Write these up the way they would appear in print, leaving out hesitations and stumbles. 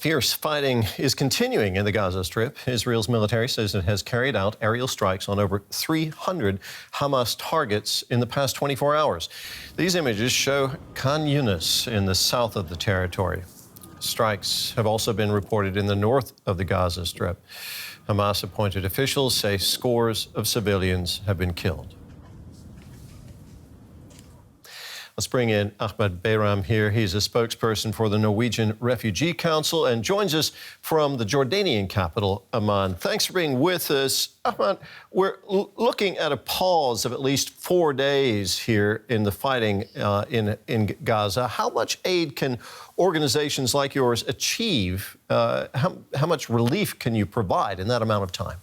Fierce fighting is continuing in the Gaza Strip. Israel's military says it has carried out aerial strikes on over 300 Hamas targets in the past 24 hours. These images show Khan Younis in the south of the territory. Strikes have also been reported in the north of the Gaza Strip. Hamas-appointed officials say scores of civilians have been killed. Let's bring in Ahmed Bayram here. He's a spokesperson for the Norwegian Refugee Council and joins us from the Jordanian capital, Amman. Thanks for being with us. Ahmed, we're looking at a pause of at least 4 days here in the fighting in Gaza. How much aid can organizations like yours achieve? How much relief can you provide in that amount of time?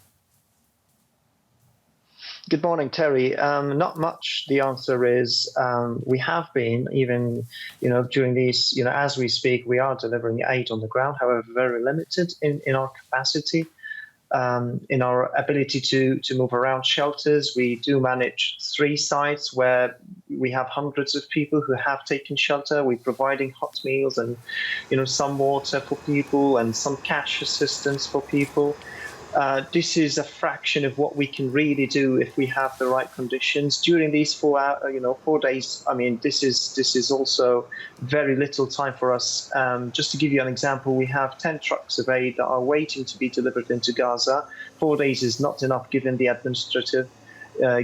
Good morning, Terry. Not much. The answer is we have been, even, during these, as we speak, we are delivering aid on the ground, however, very limited in our capacity, in our ability to move around shelters. We do manage 3 sites where we have hundreds of people who have taken shelter. We're providing hot meals and, some water for people and some cash assistance for people. This is a fraction of what we can really do if we have the right conditions during these 4 days. I mean, this is also very little time for us. Just to give you an example, we have 10 trucks of aid that are waiting to be delivered into Gaza. 4 days is not enough, given the administrative,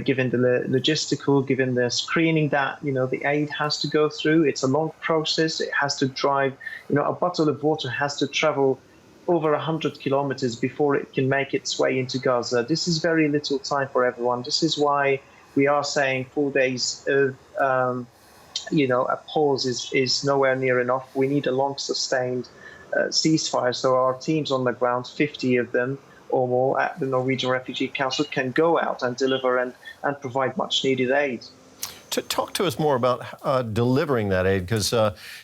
given the logistical, given the screening that the aid has to go through. It's a long process. It has to drive. A bottle of water has to travel over 100 kilometers before it can make its way into Gaza. This is very little time for everyone. This is why we are saying 4 days of, a pause is nowhere near enough. We need a long sustained ceasefire. So our teams on the ground, 50 of them or more at the Norwegian Refugee Council, can go out and deliver and provide much needed aid. Talk to us more about delivering that aid, because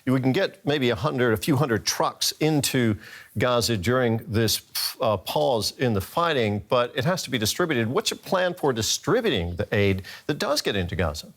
we can get maybe a few hundred trucks into Gaza during this pause in the fighting, but it has to be distributed. What's your plan for distributing the aid that does get into Gaza?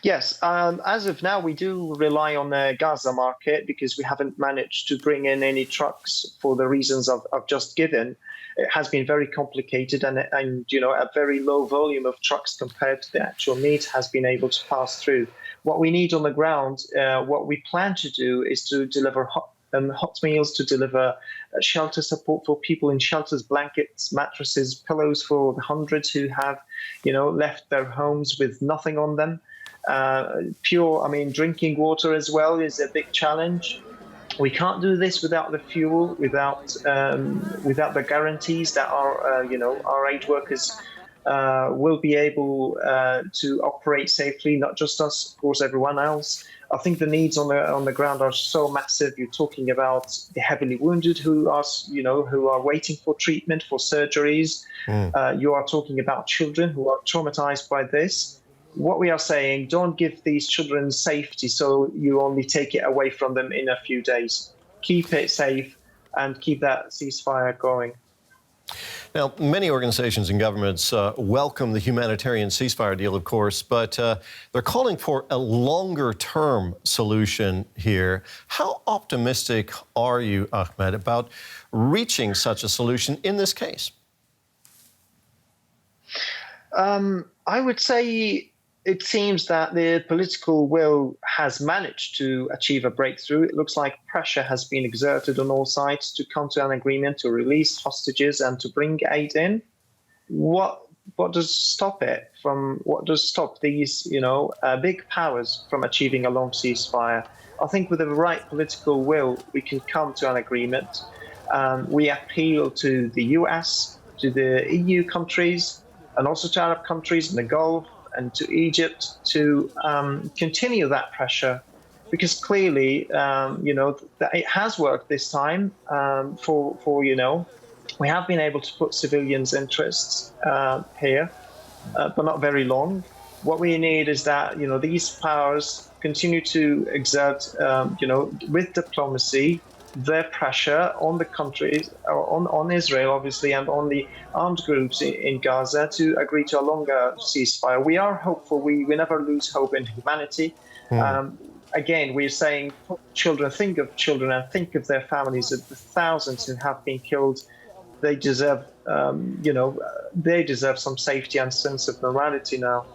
Yes, as of now, we do rely on the Gaza market because we haven't managed to bring in any trucks for the reasons I've just given. It has been very complicated, and a very low volume of trucks compared to the actual needs has been able to pass through. What we need on the ground, what we plan to do, is to deliver hot meals, to deliver shelter support for people in shelters, blankets, mattresses, pillows for the hundreds who have, left their homes with nothing on them. Drinking water as well is a big challenge. We can't do this without the fuel, without the guarantees that our aid workers will be able to operate safely. Not just us, of course, everyone else. I think the needs on the ground are so massive. You're talking about the heavily wounded who are waiting for treatment, for surgeries. You are talking about children who are traumatized by this. What we are saying, don't give these children safety so you only take it away from them in a few days. Keep it safe and keep that ceasefire going. Now, many organizations and governments welcome the humanitarian ceasefire deal, of course, but they're calling for a longer-term solution here. How optimistic are you, Ahmed, about reaching such a solution in this case? I would say it seems that the political will has managed to achieve a breakthrough. It looks like pressure has been exerted on all sides to come to an agreement to release hostages and to bring aid in. What does stop it from? What does stop these, big powers from achieving a long ceasefire? I think with the right political will, we can come to an agreement. We appeal to the US, to the EU countries, and also to Arab countries in the Gulf, and to Egypt to continue that pressure, because clearly, that it has worked this time. We have been able to put civilians' interests here, but not very long. What we need is that these powers continue to exert, with diplomacy, their pressure on the countries, on Israel, obviously, and on the armed groups in Gaza to agree to a longer ceasefire. We are hopeful. We never lose hope in humanity. again, we're saying children, think of children and think of their families, of the thousands who have been killed. They deserve, they deserve some safety and sense of normality now.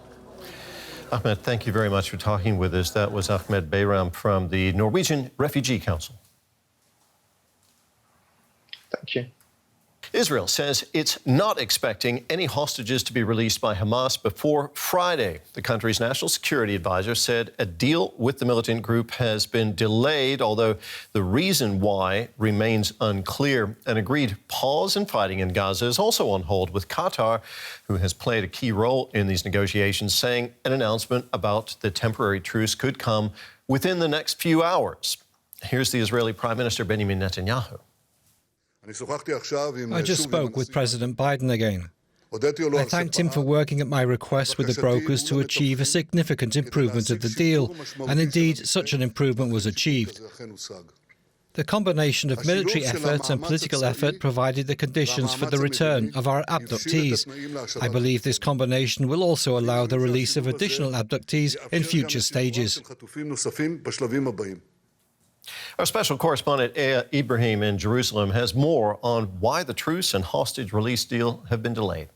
Ahmed, thank you very much for talking with us. That was Ahmed Bayram from the Norwegian Refugee Council. Thank you. Israel says it's not expecting any hostages to be released by Hamas before Friday. The country's national security advisor said a deal with the militant group has been delayed, although the reason why remains unclear. An agreed pause in fighting in Gaza is also on hold, with Qatar, who has played a key role in these negotiations, saying an announcement about the temporary truce could come within the next few hours. Here's the Israeli Prime Minister Benjamin Netanyahu. I just spoke with President Biden again. I thanked him for working at my request with the brokers to achieve a significant improvement of the deal, and indeed such an improvement was achieved. The combination of military effort and political effort provided the conditions for the return of our abductees. I believe this combination will also allow the release of additional abductees in future stages. Our special correspondent, Ea Ibrahim in Jerusalem, has more on why the truce and hostage release deal have been delayed.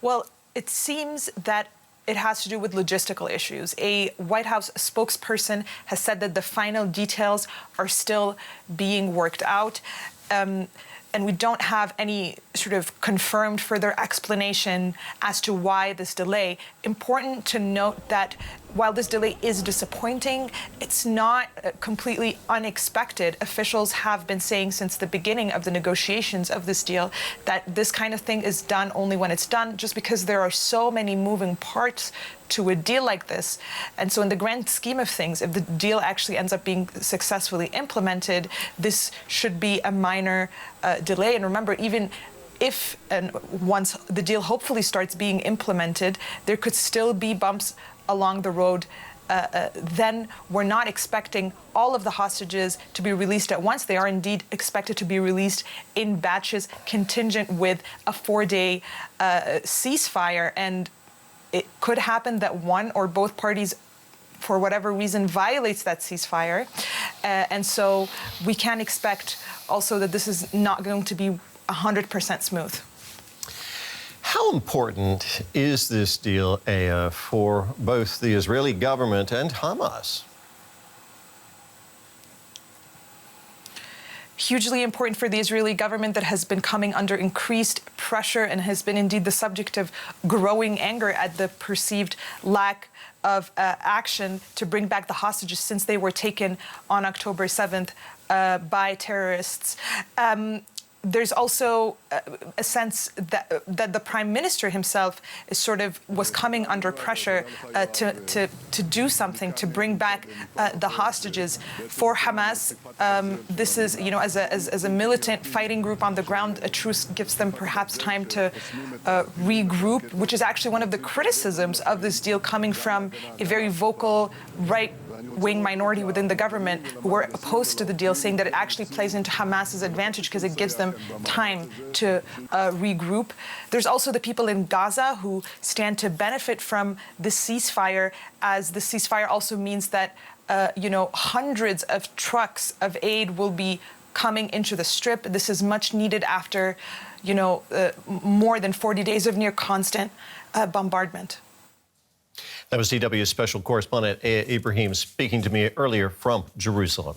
Well, it seems that it has to do with logistical issues. A White House spokesperson has said that the final details are still being worked out. And we don't have any sort of confirmed further explanation as to why this delay. Important to note that while this delay is disappointing, it's not completely unexpected. Officials have been saying since the beginning of the negotiations of this deal that this kind of thing is done only when it's done, just because there are so many moving parts to a deal like this. And so in the grand scheme of things, if the deal actually ends up being successfully implemented, this should be a minor delay. And remember, even if and once the deal hopefully starts being implemented, there could still be bumps along the road. Then we're not expecting all of the hostages to be released at once. They are indeed expected to be released in batches, contingent with a 4-day ceasefire. And it could happen that one or both parties, for whatever reason, violates that ceasefire. And so we can expect also that this is not going to be 100% smooth. How important is this deal, Ea, for both the Israeli government and Hamas? Hugely important for the Israeli government that has been coming under increased pressure and has been indeed the subject of growing anger at the perceived lack of action to bring back the hostages since they were taken on October 7th by terrorists. There's also a sense that the prime minister himself is was coming under pressure to do something to bring back the hostages. For Hamas, this is, as a militant fighting group on the ground, a truce gives them perhaps time to regroup, which is actually one of the criticisms of this deal coming from a very vocal right-wing minority within the government who were opposed to the deal, saying that it actually plays into Hamas's advantage because it gives them time to regroup. There's also the people in Gaza who stand to benefit from this ceasefire, as the ceasefire also means that hundreds of trucks of aid will be coming into the Strip. This is much needed after more than 40 days of near constant bombardment. That was DW's special correspondent, Ea Ibrahim, speaking to me earlier from Jerusalem.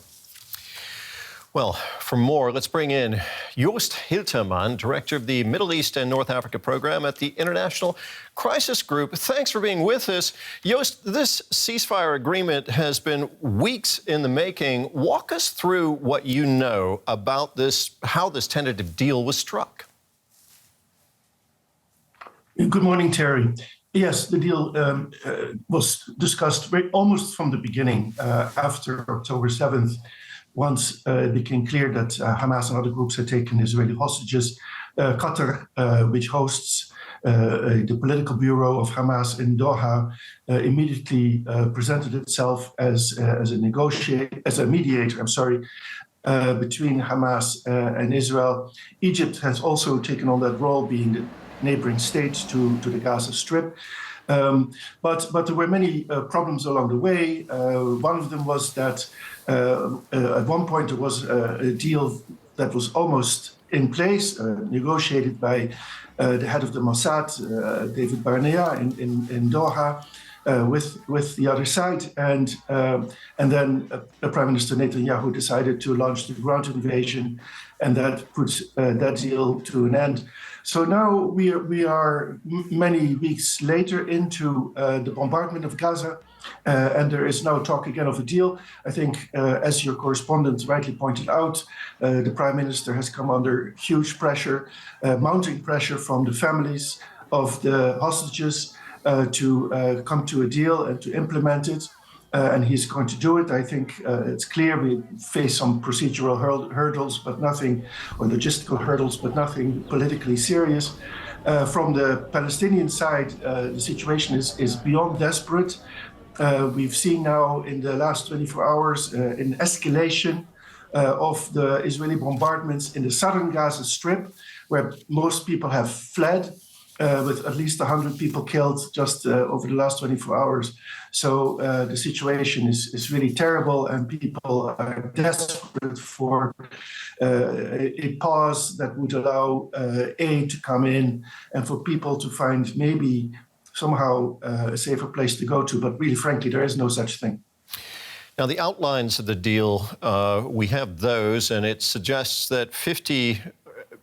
Well, for more, let's bring in Joost Hilterman, Director of the Middle East and North Africa Program at the International Crisis Group. Thanks for being with us. Joost, this ceasefire agreement has been weeks in the making. Walk us through what you know about this, how this tentative deal was struck. Good morning, Terry. Yes, the deal was discussed almost from the beginning, after October 7th, once it became clear that Hamas and other groups had taken Israeli hostages. Qatar, which hosts the political bureau of Hamas in Doha, immediately presented itself as a mediator, between Hamas and Israel. Egypt has also taken on that role, being the neighboring states to the Gaza Strip. But there were many problems along the way. One of them was that at one point there was a deal that was almost in place, negotiated by the head of the Mossad, David Barnea, in Doha, with the other side, and then Prime Minister Netanyahu decided to launch the ground invasion, and that puts that deal to an end. So now we are many weeks later into the bombardment of Gaza, and there is now talk again of a deal. I think, as your correspondent rightly pointed out, the Prime Minister has come under huge pressure, mounting pressure from the families of the hostages to come to a deal and to implement it. And he's going to do it. I think it's clear we face some procedural hurdles, but nothing, or logistical hurdles, but nothing politically serious. From the Palestinian side, the situation is beyond desperate. We've seen now in the last 24 hours an escalation of the Israeli bombardments in the southern Gaza Strip, where most people have fled, with at least 100 people killed just over the last 24 hours. So the situation is really terrible, and people are desperate for a pause that would allow aid to come in and for people to find maybe somehow a safer place to go to. But really, frankly, there is no such thing. Now, the outlines of the deal, we have those, and it suggests that 50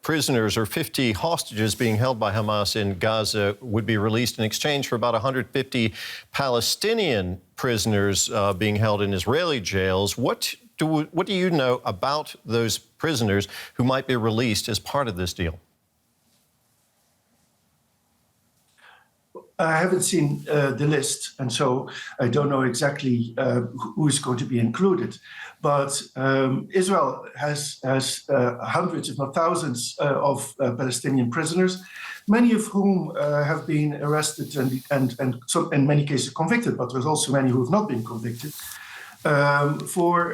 prisoners or 50 hostages being held by Hamas in Gaza would be released in exchange for about 150 Palestinian prisoners being held in Israeli jails. What do you know about those prisoners who might be released as part of this deal? I haven't seen the list, and so I don't know exactly who is going to be included. But Israel has hundreds, if not thousands, of Palestinian prisoners, many of whom have been arrested and some, in many cases convicted, but there's also many who have not been convicted for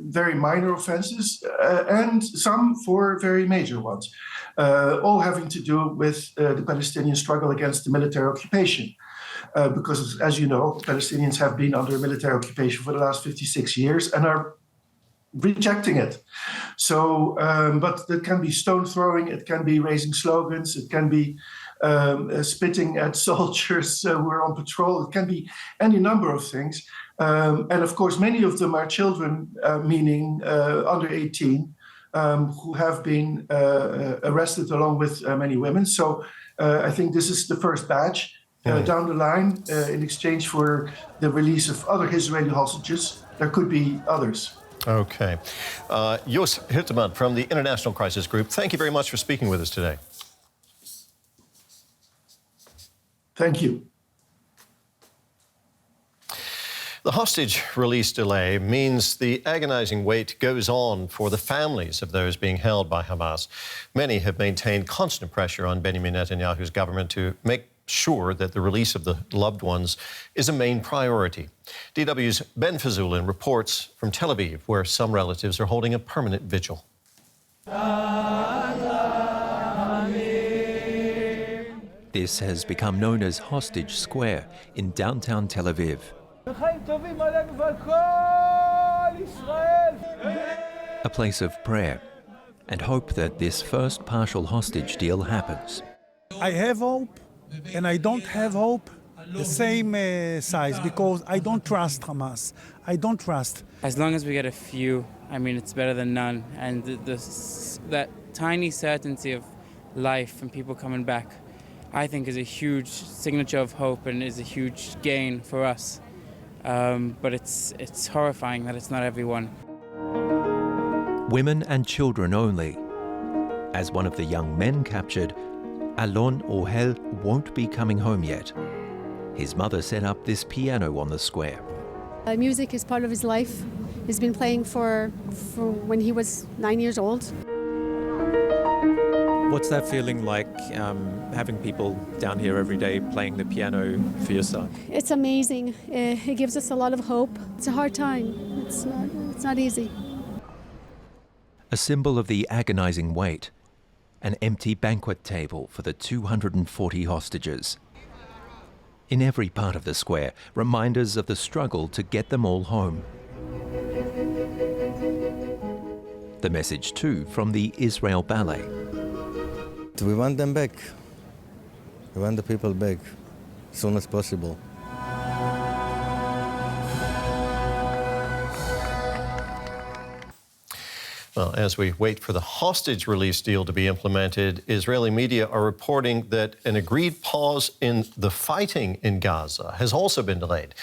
very minor offenses and some for very major ones. All having to do with the Palestinian struggle against the military occupation. Because, as you know, Palestinians have been under military occupation for the last 56 years and are rejecting it. So, but it can be stone throwing, it can be raising slogans, it can be spitting at soldiers who are on patrol, it can be any number of things. And of course, many of them are children, meaning under 18, who have been arrested along with many women. So I think this is the first batch. Down the line, in exchange for the release of other Israeli hostages, there could be others. Okay. Jos Hirteman from the International Crisis Group, thank you very much for speaking with us today. Thank you. The hostage release delay means the agonizing wait goes on for the families of those being held by Hamas. Many have maintained constant pressure on Benjamin Netanyahu's government to make sure that the release of the loved ones is a main priority. DW's Ben Fazulin reports from Tel Aviv, where some relatives are holding a permanent vigil. This has become known as Hostage Square in downtown Tel Aviv. A place of prayer and hope that this first partial hostage deal happens. I have hope, and I don't have hope the same size, because I don't trust Hamas. I don't trust. As long as we get a few, I mean, it's better than none. And that tiny certainty of life and people coming back, I think, is a huge signature of hope and is a huge gain for us. But it's horrifying that it's not everyone. Women and children only. As one of the young men captured, Alon Ohel won't be coming home yet. His mother set up this piano on the square. Music is part of his life. He's been playing for when he was 9 years old. What's that feeling like, having people down here every day playing the piano for your son? It's amazing. It gives us a lot of hope. It's a hard time. It's not easy. A symbol of the agonizing wait. An empty banquet table for the 240 hostages. In every part of the square, reminders of the struggle to get them all home. The message too from the Israel Ballet. We want them back. We want the people back as soon as possible. Well, as we wait for the hostage release deal to be implemented, Israeli media are reporting that an agreed pause in the fighting in Gaza has also been delayed.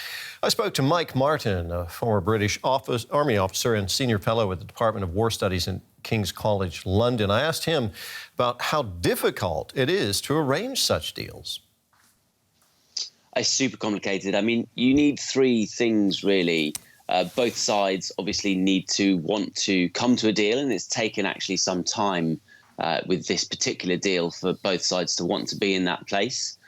I spoke to Mike Martin, a former British Army officer and senior fellow at the Department of War Studies in King's College London. I asked him about how difficult it is to arrange such deals. It's super complicated. I mean, you need three things, really. Both sides obviously need to want to come to a deal, and it's taken actually some time with this particular deal for both sides to want to be in that place.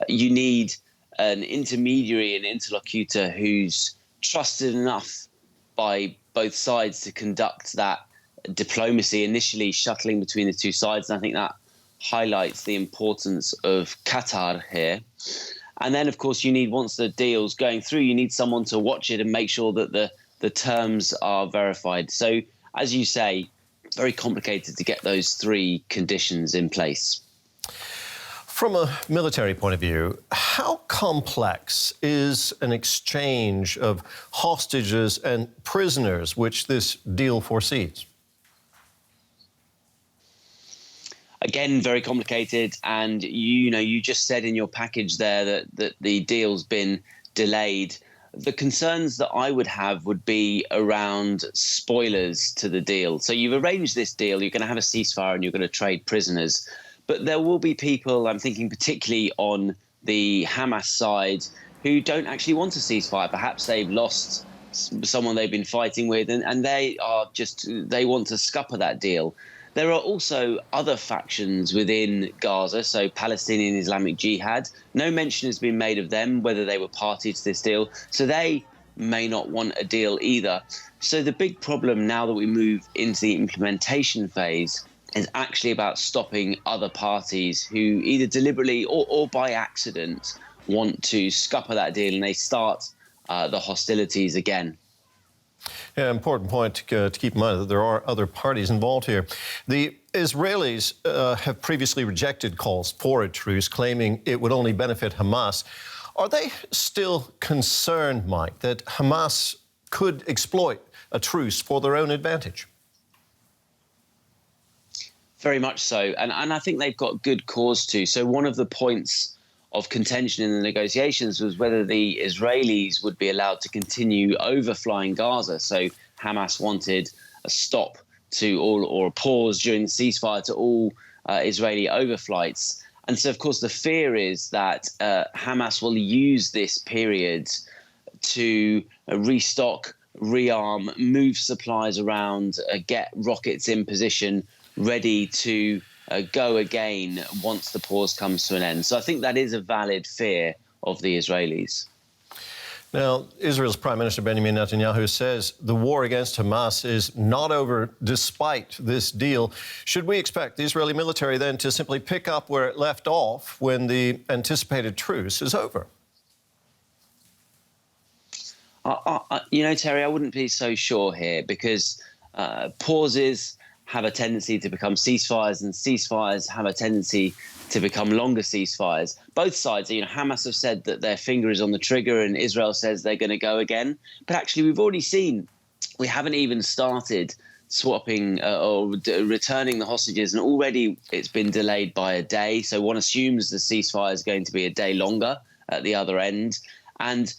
You need an intermediary, an interlocutor who's trusted enough by both sides to conduct that diplomacy, initially shuttling between the two sides. And I think that highlights the importance of Qatar here. And then, of course, you need, once the deal's going through, you need someone to watch it and make sure that the terms are verified. So, as you say, very complicated to get those three conditions in place. From a military point of view, how complex is an exchange of hostages and prisoners, which this deal foresees? Again, very complicated. And, you just said in your package there that the deal's been delayed. The concerns that I would have would be around spoilers to the deal. So you've arranged this deal, you're going to have a ceasefire and you're going to trade prisoners. But there will be people, I'm thinking particularly on the Hamas side, who don't actually want a ceasefire. Perhaps they've lost someone they've been fighting with and they want to scupper that deal. There are also other factions within Gaza, so Palestinian Islamic Jihad. No mention has been made of them, whether they were party to this deal. So they may not want a deal either. So the big problem now that we move into the implementation phase is actually about stopping other parties who either deliberately or by accident want to scupper that deal and they start the hostilities again. Yeah, important point to keep in mind that there are other parties involved here. The Israelis have previously rejected calls for a truce, claiming it would only benefit Hamas. Are they still concerned, Mike, that Hamas could exploit a truce for their own advantage? Very much so. And I think they've got good cause to. So one of the points of contention in the negotiations was whether the Israelis would be allowed to continue overflying Gaza. So Hamas wanted a stop to all, or a pause during the ceasefire to all Israeli overflights. And so, of course, the fear is that Hamas will use this period to restock, rearm, move supplies around, get rockets in position, ready to go again once the pause comes to an end. So I think that is a valid fear of the Israelis. Now, Israel's Prime Minister Benjamin Netanyahu says the war against Hamas is not over despite this deal. Should we expect the Israeli military then to simply pick up where it left off when the anticipated truce is over? Terry, I wouldn't be so sure here because pauses have a tendency to become ceasefires and ceasefires have a tendency to become longer ceasefires. Both sides, Hamas have said that their finger is on the trigger and Israel says they're going to go again. But actually, we've already seen, we haven't even started swapping or returning the hostages, and already it's been delayed by a day. So one assumes the ceasefire is going to be a day longer at the other end. And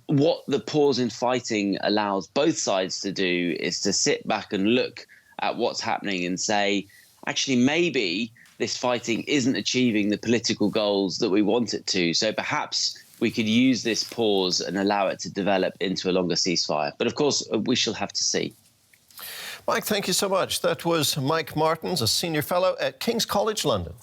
what the pause in fighting allows both sides to do is to sit back and look at what's happening and say, actually, maybe this fighting isn't achieving the political goals that we want it to. So perhaps we could use this pause and allow it to develop into a longer ceasefire. But of course, we shall have to see. Mike, thank you so much. That was Mike Martins, a senior fellow at King's College London.